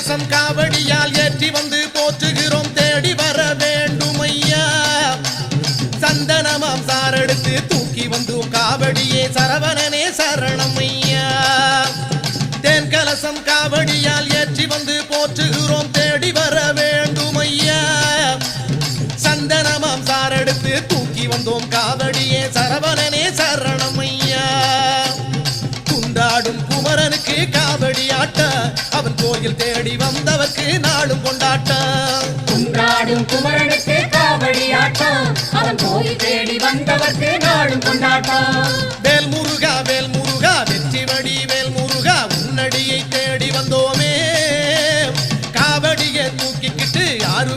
கலசம் காவடியால் ஏற்றி வந்து போற்றுகிறோம் தேடி வர வேண்டும் ஐயா சந்தனமாம் சாரெடுத்து தூக்கி வந்தோம் காவடியே சரவணனே சரணம் ஐயா தேன் கலசம் காவடியால் ஏற்றி வந்து போற்றுகிறோம் தேடி வர வேண்டும் ஐயா சந்தனமாம் சாரெடுத்து தூக்கி வந்தோம் காவடியே சரவணனே சரணம் ஐயா குண்டாடும் குமரனுக்கு காவடி ஆட்ட அவன் கோயில் தேடி வந்தவர்க்கு நாளும் கொண்டாட்ட குண்டாடும் குமரனுக்கு காவடி ஆட்டம் அவன் கோயில் தேடி வந்தவர்க்கு நாளும் கொண்டாட்டம் வேல் முருகா வெற்றி வடி வேல் முருகா உன்னடியை தேடி வந்தோமே காவடியை தூக்கிக்கிட்டு ஆறுபடை